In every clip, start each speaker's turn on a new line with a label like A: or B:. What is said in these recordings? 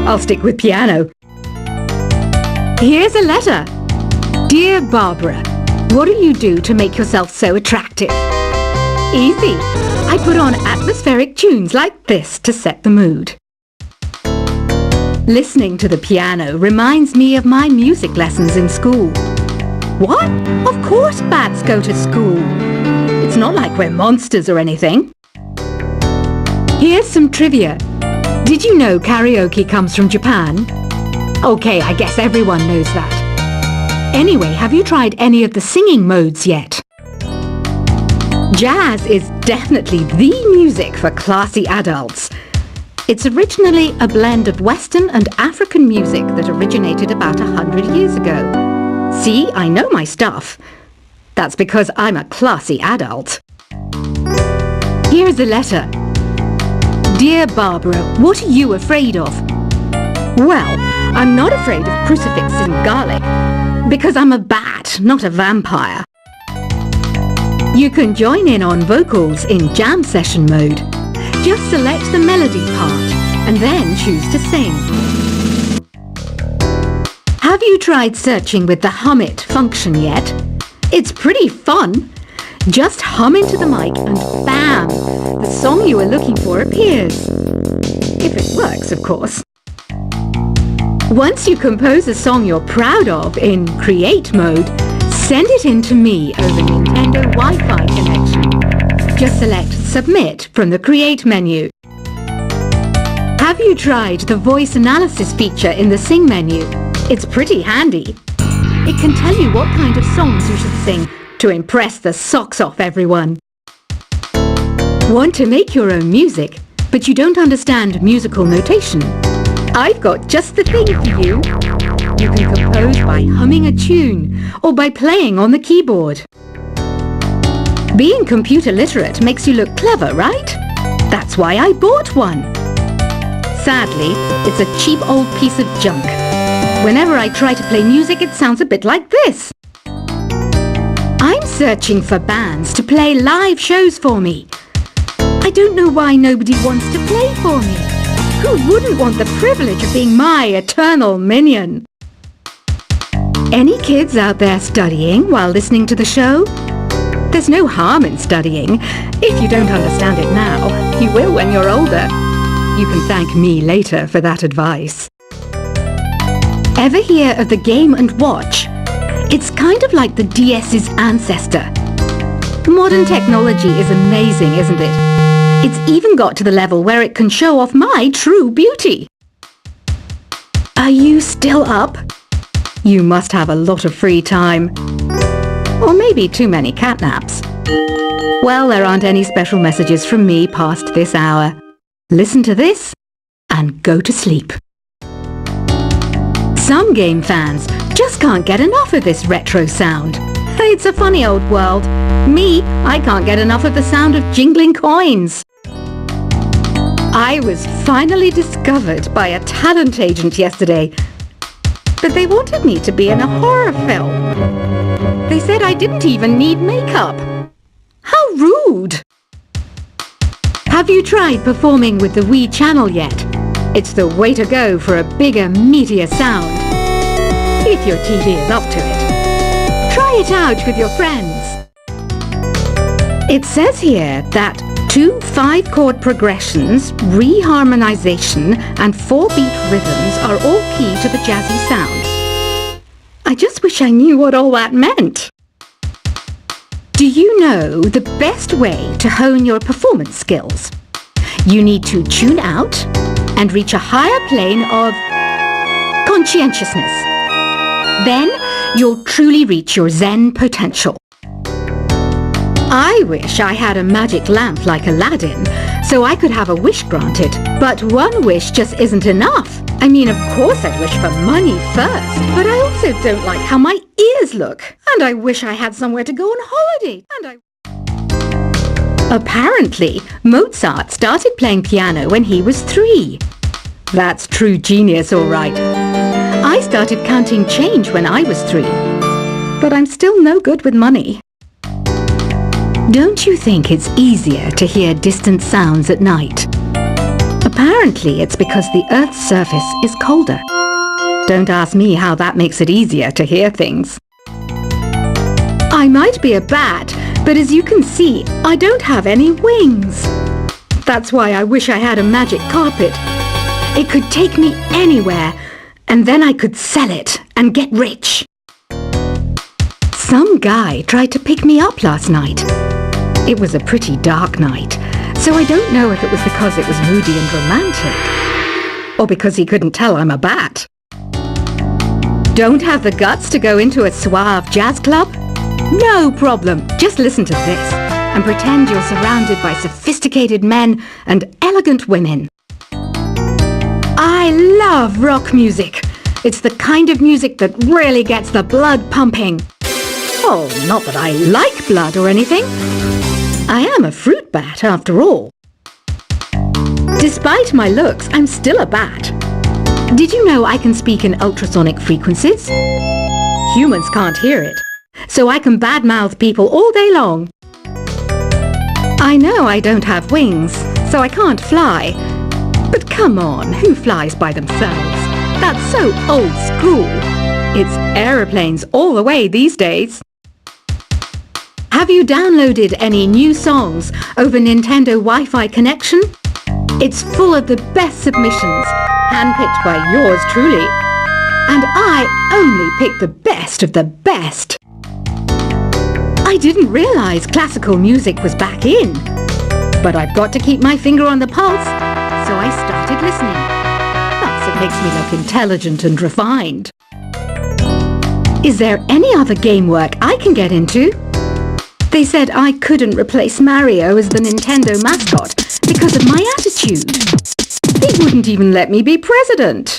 A: I'll stick with piano. Here's a letter. Dear Barbara, what do you do to make yourself so attractive? Easy. I put on atmospheric tunes like this to set the mood. Listening to the piano reminds me of my music lessons in school. What? Of course bats go to school. It's not like we're monsters or anything. Here's some trivia. Did you know karaoke comes from Japan? Okay, I guess everyone knows that. Anyway, have you tried any of the singing modes yet? Jazz is definitely the music for classy adults. It's originally a blend of Western and African music that originated about 100 years ago. See, I know my stuff. That's because I'm a classy adult. Here's a letter. Dear Barbara, what are you afraid of? Well, I'm not afraid of crucifix and garlic, because I'm a bat, not a vampire. You can join in on vocals in jam session mode. Just select the melody part and then choose to sing. Have you tried searching with the Hum It function yet? It's pretty fun. Just hum into the mic and bam! The song you were looking for appears. If it works, of course. Once you compose a song you're proud of in Create mode, send it in to me over Nintendo Wi-Fi connection. Just select Submit from the Create menu. Have you tried the voice analysis feature in the Sing menu? It's pretty handy. It can tell you what kind of songs you should sing to impress the socks off everyone. Want to make your own music, but you don't understand musical notation? I've got just the thing for you. You can compose by humming a tune or by playing on the keyboard. Being computer literate makes you look clever, right? That's why I bought one. Sadly, it's a cheap old piece of junk. Whenever I try to play music, it sounds a bit like this. I'm searching for bands to play live shows for me. I don't know why nobody wants to play for me. Who wouldn't want the privilege of being my eternal minion? Any kids out there studying while listening to the show? There's no harm in studying. If you don't understand it now, you will when you're older. You can thank me later for that advice. Ever hear of the Game & Watch? It's kind of like the DS's ancestor. Modern technology is amazing, isn't it? It's even got to the level where it can show off my true beauty. Are you still up? You must have a lot of free time. Or maybe too many catnaps. Well, there aren't any special messages from me past this hour. Listen to this and go to sleep. Some game fans just can't get enough of this retro sound. It's a funny old world. Me, I can't get enough of the sound of jingling coins. I was finally discovered by a talent agent yesterday, but they wanted me to be in a horror film. They said I didn't even need makeup. How rude! Have you tried performing with the Wii channel yet? It's the way to go for a bigger, meatier sound. If your TV is up to it. Try it out with your friends. It says here that 2 5-chord progressions, reharmonization, and 4-beat rhythms are all key to the jazzy sound. I just wish I knew what all that meant. Do you know the best way to hone your performance skills? You need to tune out and reach a higher plane of conscientiousness. Then you'll truly reach your Zen potential. I wish I had a magic lamp like Aladdin, so I could have a wish granted. But one wish just isn't enough. I mean, of course I'd wish for money first, but I also don't like how my ears look. And I wish I had somewhere to go on holiday. Apparently, Mozart started playing piano when he was 3. That's true genius, all right. I started counting change when I was 3, but I'm still no good with money. Don't you think it's easier to hear distant sounds at night? Apparently, Apparently, it's because the Earth's surface is colder. Don't ask me how that makes it easier to hear things. I might be a bat, but as you can see, I don't have any wings. That's why I wish I had a magic carpet. It could take me anywhere, and then I could sell it and get rich. Some guy tried to pick me up last night. It was a pretty dark night, so I don't know if it was because it was moody and romantic, or because he couldn't tell I'm a bat. Don't have the guts to go into a suave jazz club? No problem. Just listen to this and pretend you're surrounded by sophisticated men and elegant women. I love rock music. It's the kind of music that really gets the blood pumping. Oh, not that I like blood or anything. I am a fruit bat after all. Despite my looks, I'm still a bat. Did you know I can speak in ultrasonic frequencies? Humans can't hear it, so I can badmouth people all day long. I know I don't have wings, so I can't fly. But come on, who flies by themselves? That's so old school. It's aeroplanes all the way these days. Have you downloaded any new songs over Nintendo Wi-Fi connection? It's full of the best submissions, handpicked by yours truly. And I only pick the best of the best. I didn't realize classical music was back in. But I've got to keep my finger on the pulse, so I started listening. Plus, it makes me look intelligent and refined. Is there any other game work I can get into? They said I couldn't replace Mario as the Nintendo mascot because of my attitude. They wouldn't even let me be president.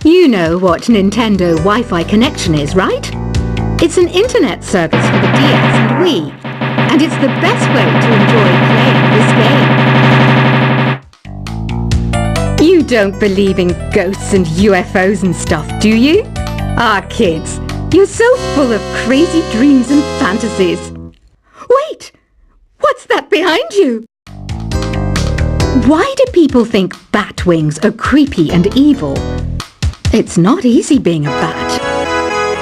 A: You know what Nintendo Wi-Fi connection is, right? It's an internet service for the DS and Wii, and it's the best way to enjoy playing this game. You don't believe in ghosts and UFOs and stuff, do you? Ah, kids, you're so full of crazy dreams and fantasies. Wait! What's that behind you? Why do people think bat wings are creepy and evil? It's not easy being a bat.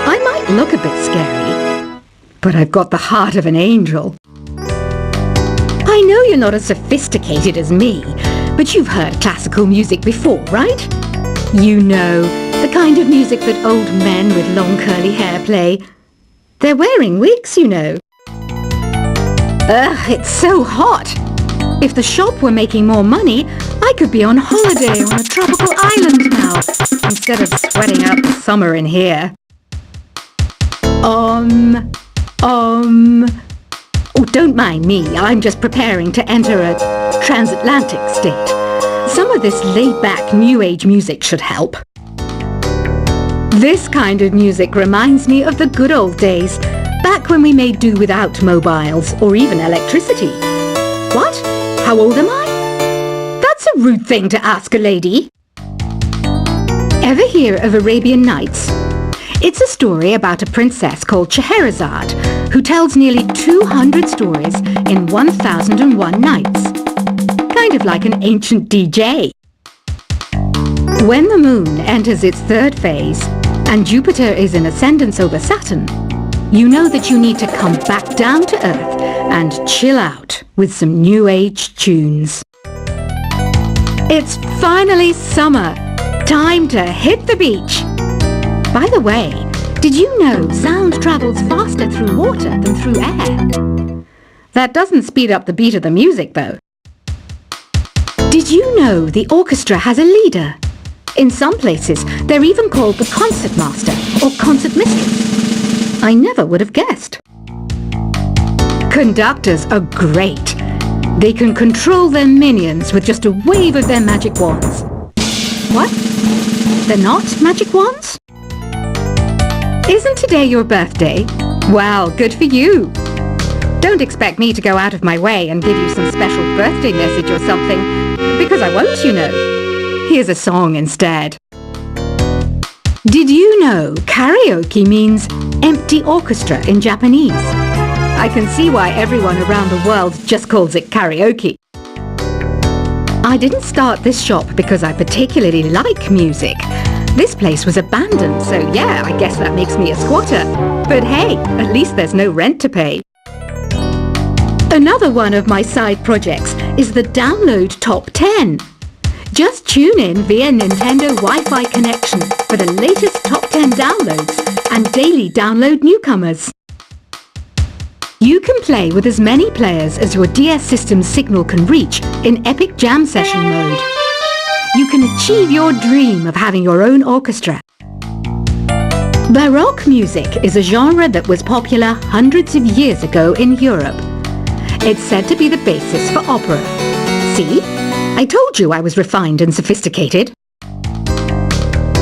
A: I might look a bit scary, but I've got the heart of an angel. I know you're not as sophisticated as me, but you've heard classical music before, right? You know, the kind of music that old men with long curly hair play. They're wearing wigs, you know. Ugh, it's so hot. If the shop were making more money, I could be on holiday on a tropical island now, instead of sweating out the summer in here. Oh, don't mind me. I'm just preparing to enter a transatlantic state. Some of this laid-back New Age music should help. This kind of music reminds me of the good old days, back when we made do without mobiles or even electricity. What? How old am I? That's a rude thing to ask a lady. Ever hear of Arabian Nights? It's a story about a princess called Scheherazade, who tells nearly 200 stories in 1001 nights. Kind of like an ancient DJ. When the moon enters its third phase, and Jupiter is in ascendance over Saturn, you know that you need to come back down to Earth and chill out with some New Age tunes. It's finally summer. Time to hit the beach. By the way, did you know sound travels faster through water than through air? That doesn't speed up the beat of the music, though. Did you know the orchestra has a leader? In some places, they're even called the concert master or concert mistress. I never would have guessed. Conductors are great. They can control their minions with just a wave of their magic wands. What? They're not magic wands? Isn't today your birthday? Well, good for you. Don't expect me to go out of my way and give you some special birthday message or something, because I won't, you know. Here's a song instead. Did you know karaoke means empty orchestra in Japanese? I can see why everyone around the world just calls it karaoke. I didn't start this shop because I particularly like music. This place was abandoned, so yeah, I guess that makes me a squatter. But hey, at least there's no rent to pay. Another one of my side projects is the Download Top 10. Just tune in via Nintendo Wi-Fi connection for the latest top 10 downloads and daily download newcomers. You can play with as many players as your DS system's signal can reach in Epic Jam Session mode. You can achieve your dream of having your own orchestra. Baroque music is a genre that was popular hundreds of years ago in Europe. It's said to be the basis for opera. See? I told you I was refined and sophisticated.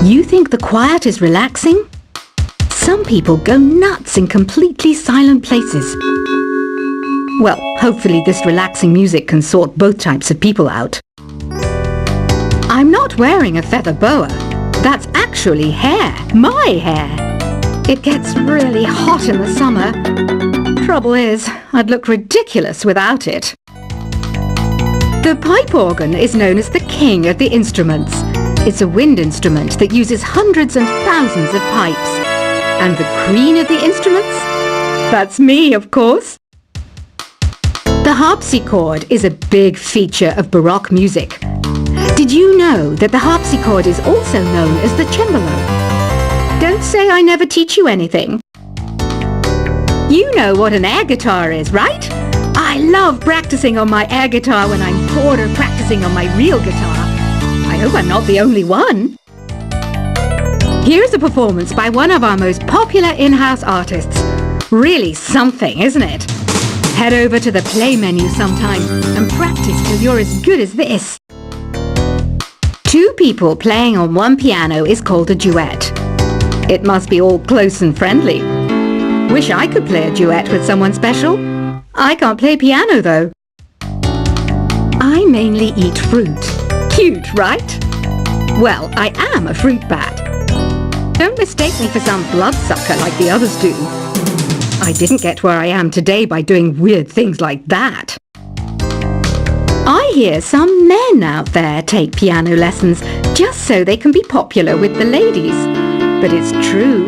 A: You think the quiet is relaxing? Some people go nuts in completely silent places. Well, hopefully this relaxing music can sort both types of people out. I'm not wearing a feather boa. That's actually hair. My hair. It gets really hot in the summer. Trouble is, I'd look ridiculous without it. The pipe organ is known as the king of the instruments. It's a wind instrument that uses hundreds and thousands of pipes. And the queen of the instruments? That's me, of course. The harpsichord is a big feature of Baroque music. Did you know that the harpsichord is also known as the cembalo? Don't say I never teach you anything. You know what an air guitar is, right? I love practicing on my air guitar when I'm bored of practicing on my real guitar. I hope I'm not the only one. Here's a performance by one of our most popular in-house artists. Really something, isn't it? Head over to the play menu sometime and practice till you're as good as this. Two people playing on one piano is called a duet. It must be all close and friendly. Wish I could play a duet with someone special. I can't play piano though. I mainly eat fruit. Cute, right? Well, I am a fruit bat. Don't mistake me for some bloodsucker like the others do. I didn't get where I am today by doing weird things like that. I hear some men out there take piano lessons just so they can be popular with the ladies. But it's true,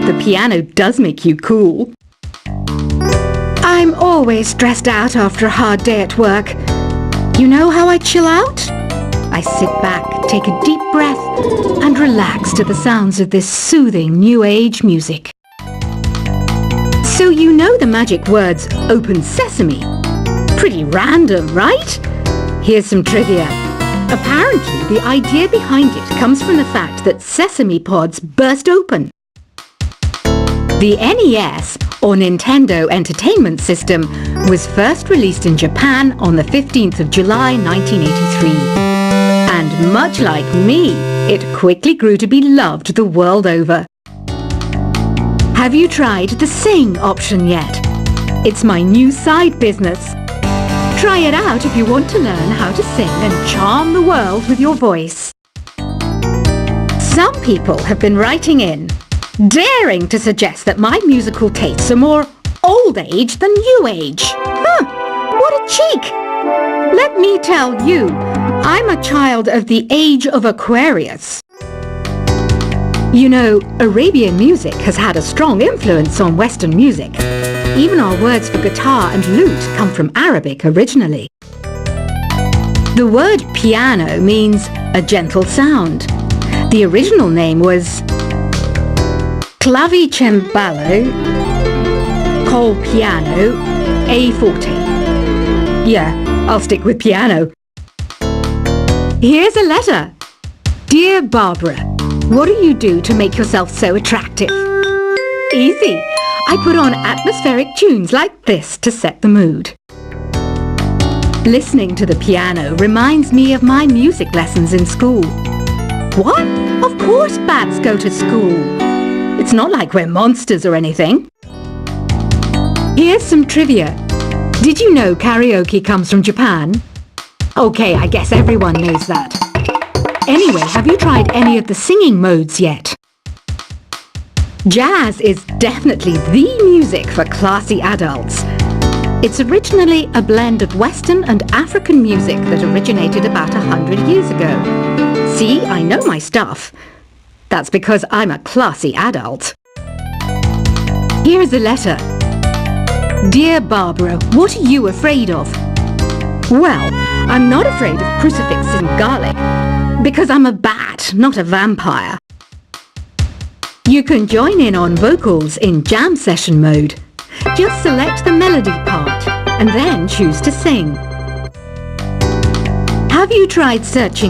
A: the piano does make you cool. I'm always stressed out after a hard day at work. You know how I chill out? I sit back, take a deep breath, and relax to the sounds of this soothing new age music. So you know the magic words "Open Sesame"? Pretty random, right? Here's some trivia. Apparently, the idea behind it comes from the fact that sesame pods burst open. The NES, or Nintendo Entertainment System, was first released in Japan on the 15th of July 1983. And much like me, it quickly grew to be loved the world over. Have you tried the Sing option yet? It's my new side business. Try it out if you want to learn how to sing and charm the world with your voice. Some people have been writing in, daring to suggest that my musical tastes are more old age than new age. What a cheek! Let me tell you, I'm a child of the age of Aquarius. You know, Arabian music has had a strong influence on Western music. Even our words for guitar and lute come from Arabic originally. The word piano means a gentle sound. The original name was clavicembalo col piano a forte. Yeah, I'll stick with piano. Here's a letter. Dear Barbara, what do you do to make yourself so attractive? Easy. I put on atmospheric tunes like this to set the mood. Listening to the piano reminds me of my music lessons in school. What? Of course bats go to school. It's not like we're monsters or anything. Here's some trivia. Did you know karaoke comes from Japan? Okay, I guess everyone knows that. Anyway, have you tried any of the singing modes yet? Jazz is definitely the music for classy adults. It's originally a blend of Western and African music that originated about 100 years ago. See, I know my stuff. That's because I'm a classy adult. Here's a letter. Dear Barbara, what are you afraid of? Well, I'm not afraid of crucifixes and garlic, because I'm a bat, not a vampire. You can join in on vocals in jam session mode. Just select the melody part and then choose to sing. Have you tried searching